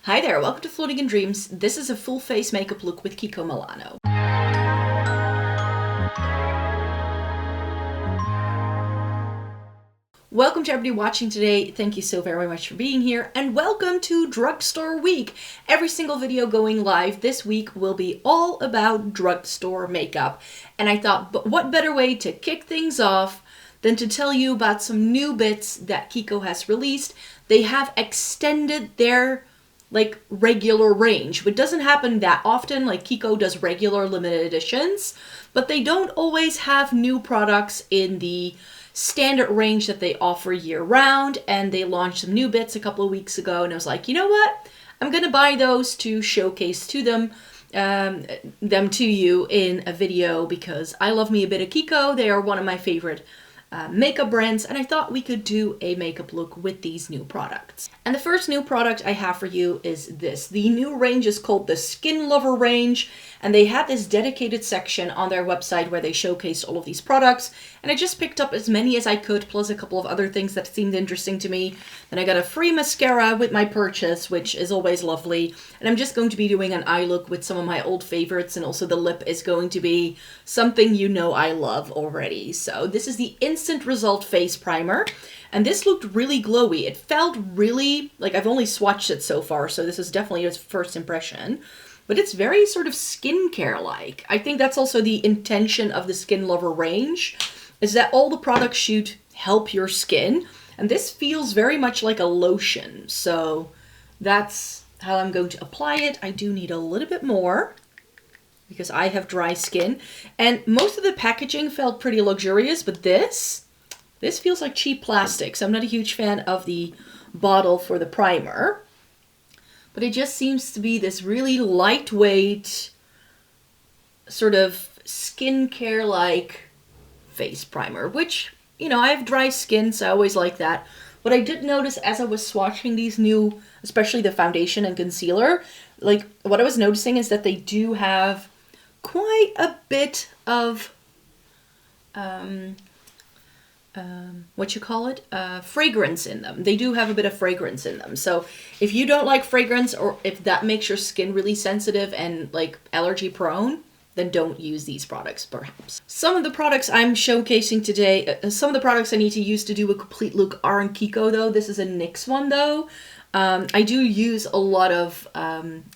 Hi there, welcome to Floating in Dreams. This is a full face makeup look with Kiko Milano. Welcome to everybody watching today. Thank you so very much for being here, and welcome to Drugstore Week. Every single video going live this week will be all about drugstore makeup. And I thought, but what better way to kick things off than to tell you about some new bits that Kiko has released. They have extended their regular range, which doesn't happen that often. Like Kiko does regular limited editions, but they don't always have new products in the standard range that they offer year round. And they launched some new bits a couple of weeks ago, and I was like, you know what? I'm gonna buy those to showcase to them to you in a video because I love me a bit of Kiko. They are one of my favorite makeup brands, and I thought we could do a makeup look with these new products. And the first new product I have for you is this. The new range is called the Skin Lover range, and they had this dedicated section on their website where they showcased all of these products, and I just picked up as many as I could, plus a couple of other things that seemed interesting to me. Then I got a free mascara with my purchase, which is always lovely, and I'm just going to be doing an eye look with some of my old favorites, and also the lip is going to be something you know I love already. So this is the Instant Result Face Primer, and this looked really glowy. It felt really, like, I've only swatched it so far, so this is definitely a first impression, but it's very sort of skincare-like. I think that's also the intention of the Skin Lover range, is that all the products should help your skin, and this feels very much like a lotion, so that's how I'm going to apply it. I do need a little bit more, because I have dry skin, and most of the packaging felt pretty luxurious, but this feels like cheap plastic, so I'm not a huge fan of the bottle for the primer, but it just seems to be this really lightweight, sort of skincare-like face primer, which, you know, I have dry skin, so I always like that. What I did notice as I was swatching these new, especially the foundation and concealer, like, what I was noticing is that they do have quite a bit of fragrance in them. They do have a bit of fragrance in them. So if you don't like fragrance, or if that makes your skin really sensitive and like allergy prone, then don't use these products perhaps. Some of the products I'm showcasing today, some of the products I need to use to do a complete look are in Kiko though. This is a NYX one though. I do use a lot of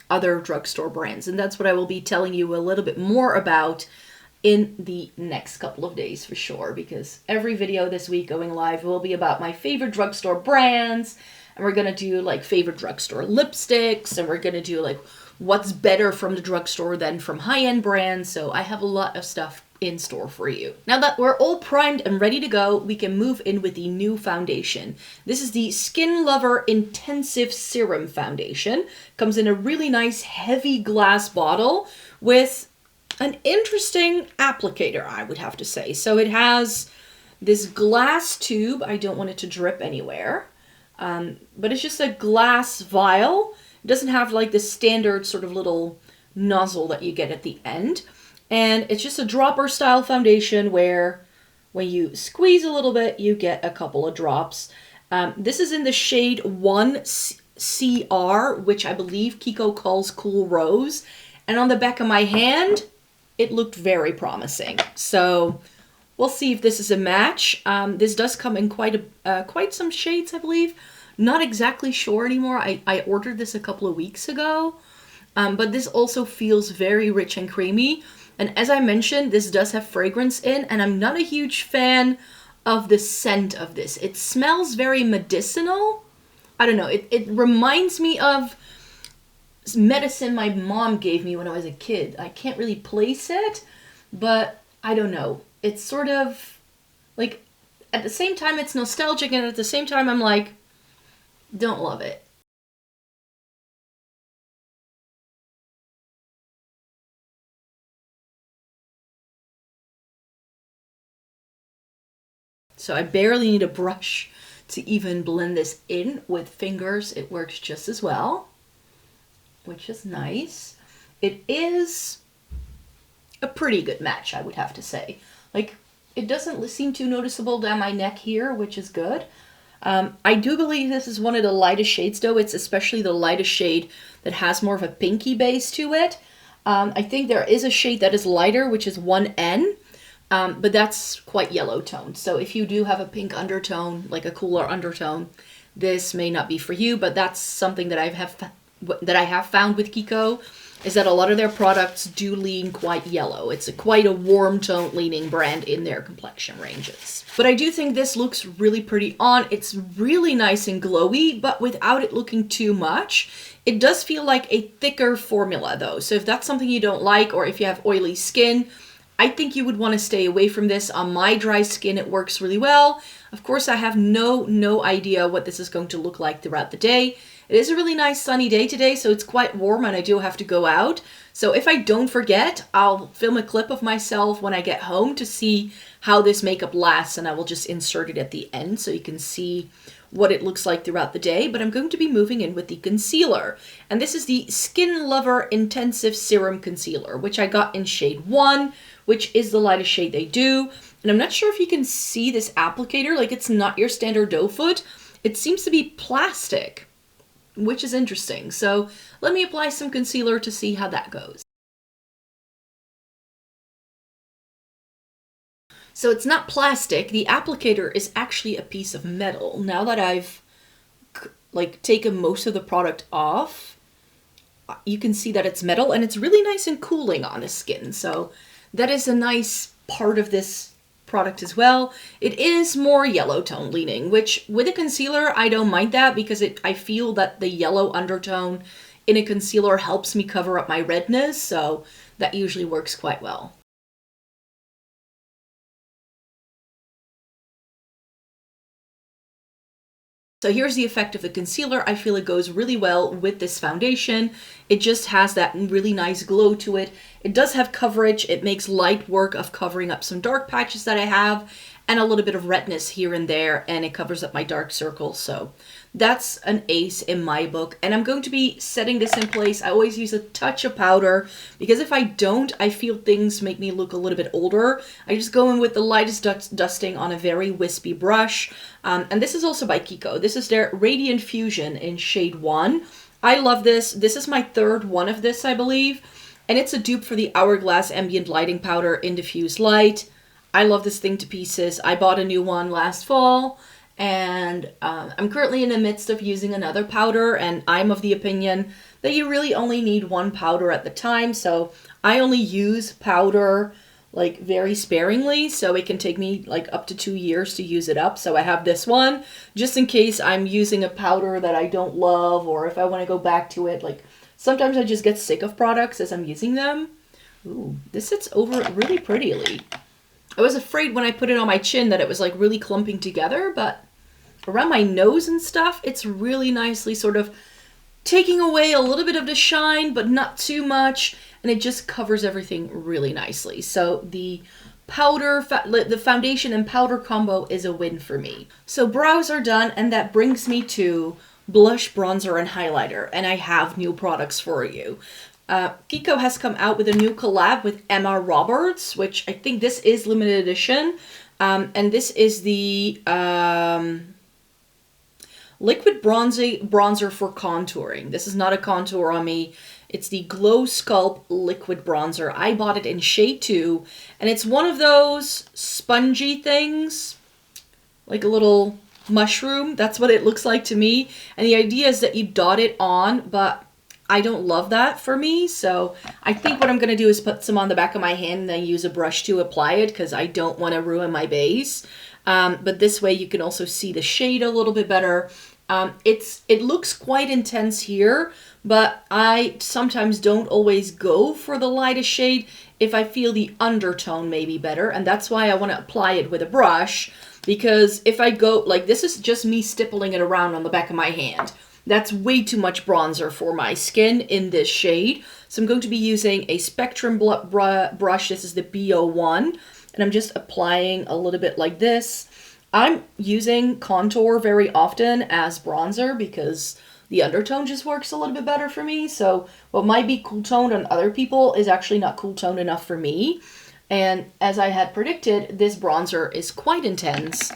other drugstore brands, and that's what I will be telling you a little bit more about in the next couple of days for sure, because every video this week going live will be about my favorite drugstore brands, and we're gonna do like favorite drugstore lipsticks, and we're gonna do like what's better from the drugstore than from high-end brands. So I have a lot of stuff in store for you. Now that we're all primed and ready to go, we can move in with the new foundation. This is the Skin Lover Intensive Serum Foundation. Comes in a really nice heavy glass bottle with an interesting applicator, I would have to say. So it has this glass tube. I don't want it to drip anywhere, but it's just a glass vial. It doesn't have like the standard sort of little nozzle that you get at the end. And it's just a dropper style foundation where when you squeeze a little bit, you get a couple of drops. This is in the shade 1CR, which I believe Kiko calls Cool Rose. And on the back of my hand, it looked very promising. So we'll see if this is a match. This does come in quite some shades, I believe. Not exactly sure anymore. I ordered this a couple of weeks ago. But this also feels very rich and creamy. And as I mentioned, this does have fragrance in, and I'm not a huge fan of the scent of this. It smells very medicinal. I don't know. It reminds me of medicine my mom gave me when I was a kid. I can't really place it, but I don't know. It's sort of like, at the same time it's nostalgic, and at the same time I'm like, don't love it. So I barely need a brush to even blend this in. With fingers, it works just as well, which is nice. It is a pretty good match, I would have to say. Like, it doesn't seem too noticeable down my neck here, which is good. I do believe this is one of the lightest shades though. It's especially the lightest shade that has more of a pinky base to it. I think there is a shade that is lighter, which is 1N, but that's quite yellow toned. So if you do have a pink undertone, like a cooler undertone, this may not be for you, but that's something that I have found with Kiko, is that a lot of their products do lean quite yellow. It's quite a warm tone leaning brand in their complexion ranges. But I do think this looks really pretty on. It's really nice and glowy, but without it looking too much. It does feel like a thicker formula though. So if that's something you don't like, or if you have oily skin, I think you would want to stay away from this. On my dry skin, it works really well. Of course, I have no idea what this is going to look like throughout the day. It is a really nice sunny day today, so it's quite warm and I do have to go out. So if I don't forget, I'll film a clip of myself when I get home to see how this makeup lasts, and I will just insert it at the end so you can see what it looks like throughout the day. But I'm going to be moving in with the concealer. And this is the Skin Lover Intensive Serum Concealer, which I got in shade 1, which is the lightest shade they do. And I'm not sure if you can see this applicator, like it's not your standard doe foot. It seems to be plastic, which is interesting. So let me apply some concealer to see how that goes. So it's not plastic. The applicator is actually a piece of metal. Now that I've taken most of the product off, you can see that it's metal and it's really nice and cooling on the skin. So that is a nice part of this product as well. It is more yellow tone leaning, which with a concealer, I don't mind that because I feel that the yellow undertone in a concealer helps me cover up my redness. So that usually works quite well. So here's the effect of the concealer. I feel it goes really well with this foundation. It just has that really nice glow to it. It does have coverage. It makes light work of covering up some dark patches that I have and a little bit of redness here and there, and it covers up my dark circles. So that's an ace in my book. And I'm going to be setting this in place. I always use a touch of powder because if I don't, I feel things make me look a little bit older. I just go in with the lightest dusting on a very wispy brush. And this is also by Kiko. This is their Radiant Fusion in shade 1. I love this. This is my third one of this, I believe. And it's a dupe for the Hourglass Ambient Lighting Powder in Diffuse Light. I love this thing to pieces. I bought a new one last fall. And I'm currently in the midst of using another powder, and I'm of the opinion that you really only need one powder at the time. So I only use powder like very sparingly, so it can take me like up to 2 years to use it up. So I have this one just in case I'm using a powder that I don't love, or if I want to go back to it. Like sometimes I just get sick of products as I'm using them. Ooh, this sits over really prettily. I was afraid when I put it on my chin that it was like really clumping together, but around my nose and stuff, it's really nicely sort of taking away a little bit of the shine, but not too much, and it just covers everything really nicely. So the powder, the foundation and powder combo is a win for me. So brows are done, and that brings me to blush, bronzer, and highlighter, and I have new products for you. Kiko has come out with a new collab with Emma Roberts, which I think this is limited edition. And this is the liquid bronzer for contouring. This is not a contour on me. It's the Glow Sculpt liquid bronzer. I bought it in shade 2, and it's one of those spongy things, like a little mushroom. That's what it looks like to me. And the idea is that you dot it on, but I don't love that for me, so I think what I'm going to do is put some on the back of my hand and then use a brush to apply it because I don't want to ruin my base. But this way you can also see the shade a little bit better. It looks quite intense here, but I sometimes don't always go for the lightest shade if I feel the undertone may be better, and that's why I want to apply it with a brush, because if I go, like this is just me stippling it around on the back of my hand. That's way too much bronzer for my skin in this shade. So I'm going to be using a Spectrum brush. This is the BO1. And I'm just applying a little bit like this. I'm using contour very often as bronzer because the undertone just works a little bit better for me. So what might be cool toned on other people is actually not cool toned enough for me. And as I had predicted, this bronzer is quite intense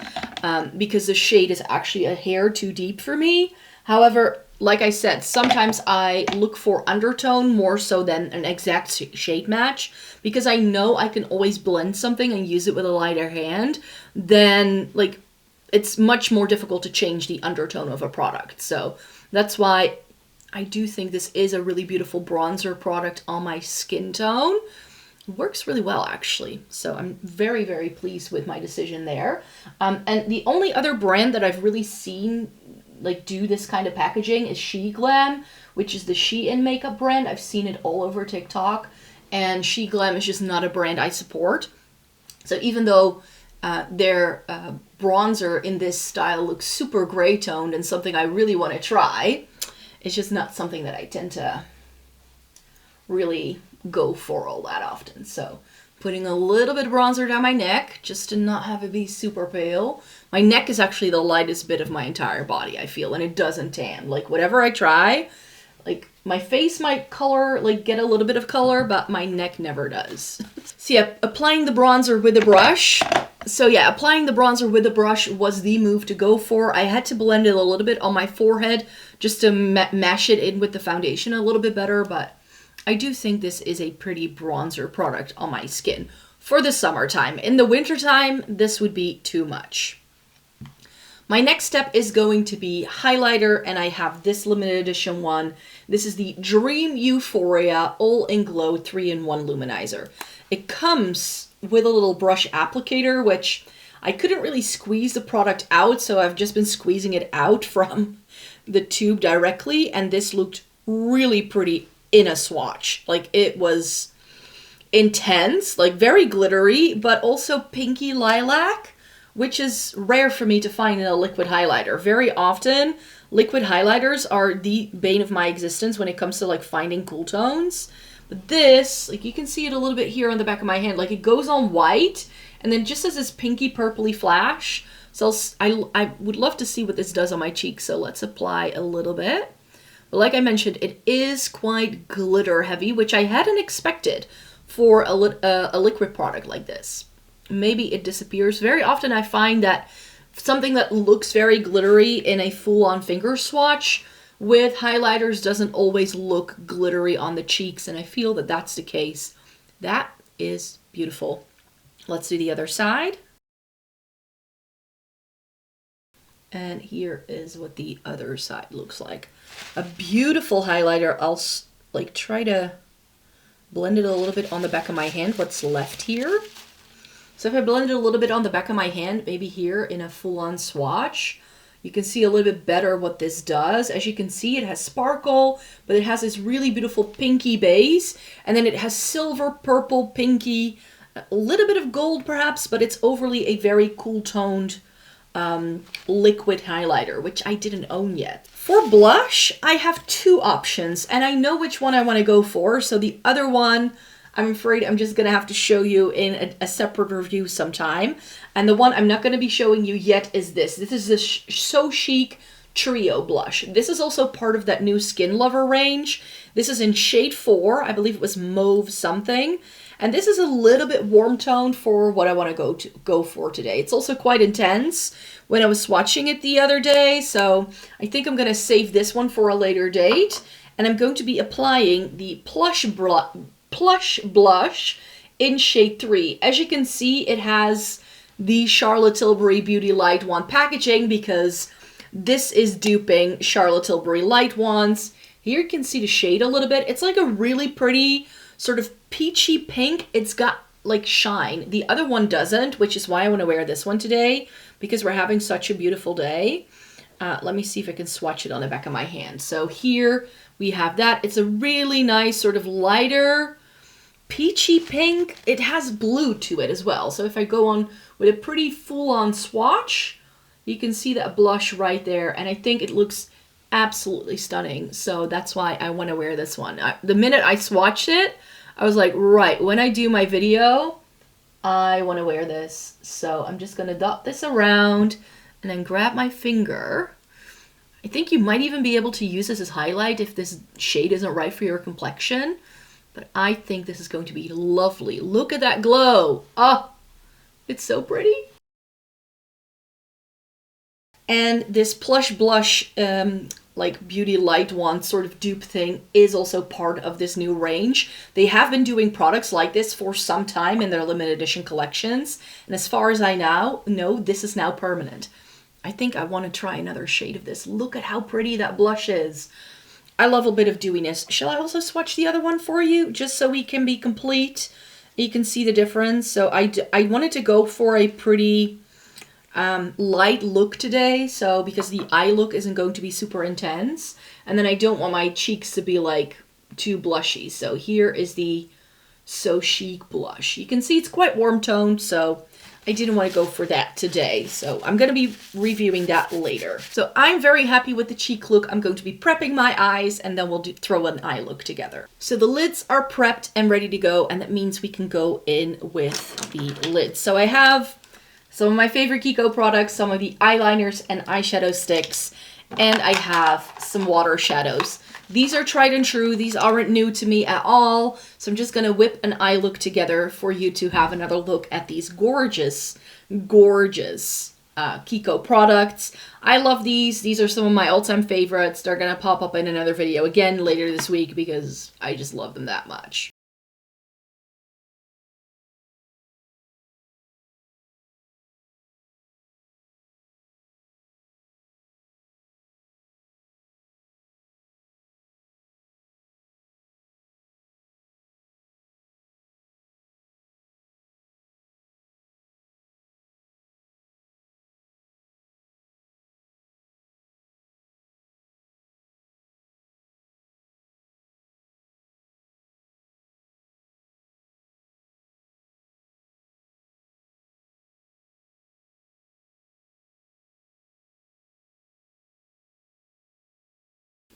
because the shade is actually a hair too deep for me. However, like I said, sometimes I look for undertone more so than an exact shade match, because I know I can always blend something and use it with a lighter hand. Then, like, it's much more difficult to change the undertone of a product. So that's why I do think this is a really beautiful bronzer product on my skin tone. It works really well, actually. So I'm very, very pleased with my decision there. And the only other brand that I've really seen like do this kind of packaging is SheGlam, which is the Shein makeup brand. I've seen it all over TikTok, and SheGlam is just not a brand I support. So even though their bronzer in this style looks super gray toned and something I really want to try, it's just not something that I tend to really go for all that often. So putting a little bit of bronzer down my neck just to not have it be super pale. My neck is actually the lightest bit of my entire body, I feel, and it doesn't tan. Like, whatever I try, like, my face might color, like, get a little bit of color, but my neck never does. So yeah, applying the bronzer with a brush. So yeah, applying the bronzer with a brush was the move to go for. I had to blend it a little bit on my forehead just to mash it in with the foundation a little bit better, but I do think this is a pretty bronzer product on my skin for the summertime. In the wintertime, this would be too much. My next step is going to be highlighter, and I have this limited edition one. This is the Dream Euphoria All in Glow 3-in-1 Luminizer. It comes with a little brush applicator, which I couldn't really squeeze the product out, so I've just been squeezing it out from the tube directly, and this looked really pretty in a swatch. Like, it was intense, like very glittery, but also pinky lilac, which is rare for me to find in a liquid highlighter. Very often, liquid highlighters are the bane of my existence when it comes to like finding cool tones. But this, like, you can see it a little bit here on the back of my hand, like it goes on white and then just has this pinky purpley flash. So I would love to see what this does on my cheeks. So let's apply a little bit. But like I mentioned, it is quite glitter heavy, which I hadn't expected for a liquid product like this. Maybe it disappears. Very often I find that something that looks very glittery in a full-on finger swatch with highlighters doesn't always look glittery on the cheeks, and I feel that that's the case. That is beautiful. Let's do the other side. And here is what the other side looks like. A beautiful highlighter. I'll like try to blend it a little bit on the back of my hand, what's left here. So if I blend it a little bit on the back of my hand, maybe here in a full-on swatch, you can see a little bit better what this does. As you can see, it has sparkle, but it has this really beautiful pinky base, and then it has silver, purple, pinky, a little bit of gold perhaps, but it's overly a very cool toned liquid highlighter, which I didn't own yet. For blush, I have two options, and I know which one I want to go for. So the other one, I'm afraid I'm just going to have to show you in a separate review sometime. And the one I'm not going to be showing you yet is this. This is the So Chic Trio Blush. This is also part of that new Skin Lover range. This is in shade 4. I believe it was mauve something. And this is a little bit warm toned for what I want to go for today. It's also quite intense when I was swatching it the other day. So I think I'm going to save this one for a later date. And I'm going to be applying the Plush Blush in shade 3. As you can see, it has the Charlotte Tilbury Beauty Light Wand packaging because this is duping Charlotte Tilbury Light Wands. Here you can see the shade a little bit. It's like a really pretty sort of peachy pink. It's got like shine. The other one doesn't, which is why I want to wear this one today because we're having such a beautiful day. Let me see if I can swatch it on the back of my hand. So here we have that. It's a really nice sort of lighter peachy pink. It has blue to it as well. So if I go on with a pretty full-on swatch, you can see that blush right there. And I think it looks absolutely stunning. So that's why I want to wear this one. The minute I swatched it, I was like, right, when I do my video, I want to wear this. So I'm just going to dot this around and then grab my finger. I think you might even be able to use this as highlight if this shade isn't right for your complexion. But I think this is going to be lovely. Look at that glow. Oh, it's so pretty. And this plush blush, like Beauty Light Wand sort of dupe thing is also part of this new range. They have been doing products like this for some time in their limited edition collections. And as far as I now know, this is now permanent. I think I want to try another shade of this. Look at how pretty that blush is. I love a bit of dewiness. Shall I also swatch the other one for you? Just so we can be complete. You can see the difference. So I wanted to go for a pretty light look today, so because the eye look isn't going to be super intense, and then I don't want my cheeks to be like too blushy. So here is the So Chic blush. You can see it's quite warm toned, so I didn't want to go for that today. So I'm going to be reviewing that later. So I'm very happy with the cheek look. I'm going to be prepping my eyes, and then we'll throw an eye look together. So the lids are prepped and ready to go, and that means we can go in with the lids. So I have some of my favorite Kiko products, some of the eyeliners and eyeshadow sticks, and I have some water shadows. These are tried and true. These aren't new to me at all. So I'm just going to whip an eye look together for you to have another look at these gorgeous, gorgeous Kiko products. I love these. These are some of my all-time favorites. They're going to pop up in another video again later this week because I just love them that much.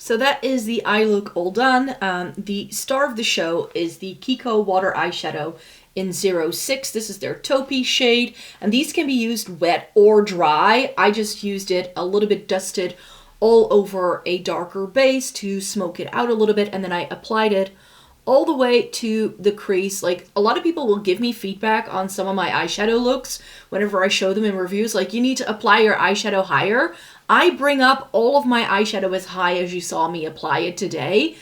So that is the eye look all done. The star of the show is the Kiko Water Eyeshadow in 06. This is their taupey shade, and these can be used wet or dry. I just used it a little bit dusted all over a darker base to smoke it out a little bit, and then I applied it all the way to the crease. Like, a lot of people will give me feedback on some of my eyeshadow looks whenever I show them in reviews, like, you need to apply your eyeshadow higher. I bring up all of my eyeshadow as high as you saw me apply it today.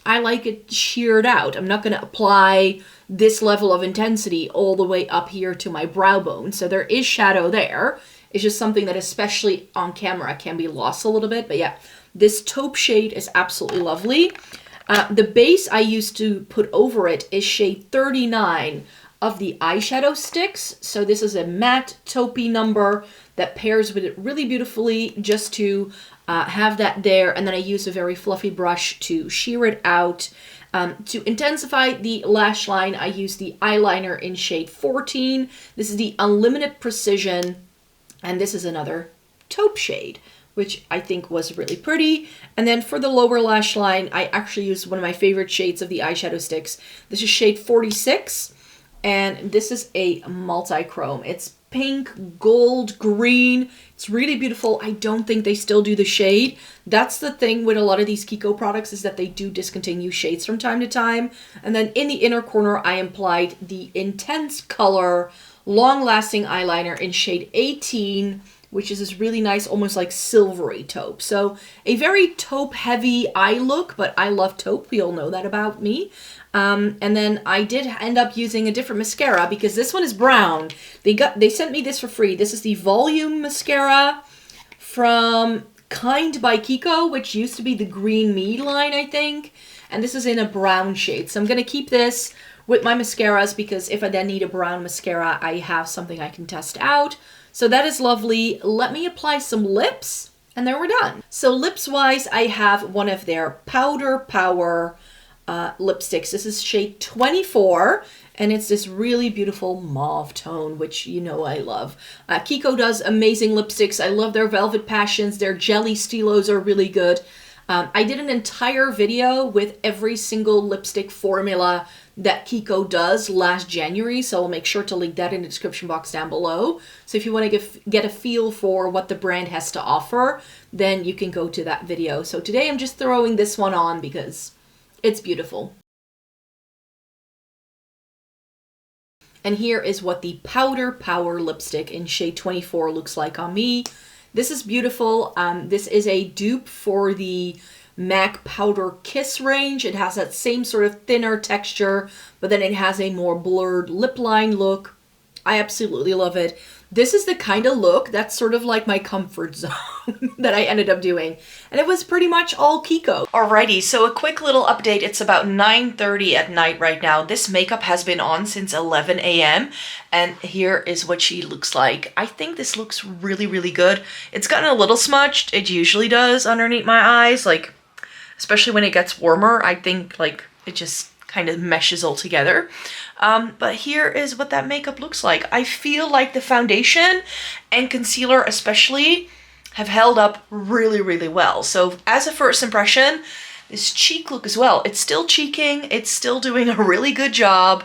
I like it sheared out. I'm not going to apply this level of intensity all the way up here to my brow bone. So there is shadow there. It's just something that, especially on camera, can be lost a little bit. But yeah, this taupe shade is absolutely lovely. The base I used to put over it is shade 39 of the eyeshadow sticks. So this is a matte taupey number that pairs with it really beautifully, just to have that there. And then I use a very fluffy brush to shear it out. To intensify the lash line, I use the eyeliner in shade 14. This is the Unlimited Precision, and this is another taupe shade, which I think was really pretty. And then for the lower lash line, I actually used one of my favorite shades of the eyeshadow sticks. This is shade 46, and this is a multi-chrome. It's pink, gold, green. It's really beautiful. I don't think they still do the shade. That's the thing with a lot of these Kiko products, is that they do discontinue shades from time to time. And then in the inner corner, I applied the Intense Color long-lasting eyeliner in shade 18, which is this really nice, almost like silvery taupe. So a very taupe heavy eye look, but I love taupe. We all know that about me. And then I did end up using a different mascara because this one is brown. They sent me this for free. This is the Volume Mascara from Kind by Kiko, which used to be the Green Me line, I think. And this is in a brown shade. So I'm going to keep this with my mascaras because if I then need a brown mascara, I have something I can test out. So that is lovely. Let me apply some lips, and then we're done. So lips-wise, I have one of their Powder Power lipsticks. This is shade 24, and it's this really beautiful mauve tone, which you know I love. Kiko does amazing lipsticks. I love their Velvet Passions. Their jelly stilos are really good. I did an entire video with every single lipstick formula that Kiko does last January, so I'll make sure to link that in the description box down below. So if you want to get a feel for what the brand has to offer, then you can go to that video. So today I'm just throwing this one on because it's beautiful. And here is what the Powder Power lipstick in shade 24 looks like on me. This is beautiful. This is a dupe for the MAC Powder Kiss range. It has that same sort of thinner texture, but then it has a more blurred lip line look. I absolutely love it. This is the kind of look that's sort of like my comfort zone that I ended up doing. And it was pretty much all Kiko. Alrighty, so a quick little update. It's about 9:30 at night right now. This makeup has been on since 11 a.m. And here is what she looks like. I think this looks really, really good. It's gotten a little smudged. It usually does underneath my eyes, like, especially when it gets warmer. I think like it just kind of meshes all together. But here is what that makeup looks like. I feel like the foundation and concealer especially have held up really, really well. So as a first impression, this cheek look as well, it's still cheeking, it's still doing a really good job.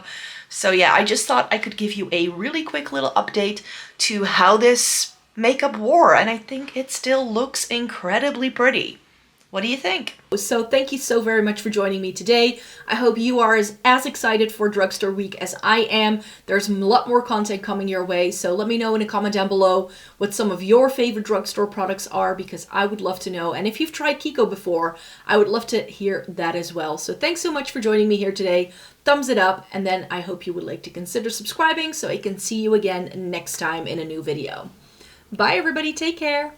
So yeah, I just thought I could give you a really quick little update to how this makeup wore, and I think it still looks incredibly pretty. What do you think? So thank you so very much for joining me today. I hope you are as excited for Drugstore Week as I am. There's a lot more content coming your way, so let me know in a comment down below what some of your favorite drugstore products are, because I would love to know. And if you've tried Kiko before, I would love to hear that as well. So thanks so much for joining me here today. Thumbs it up, and then I hope you would like to consider subscribing so I can see you again next time in a new video. Bye everybody, take care.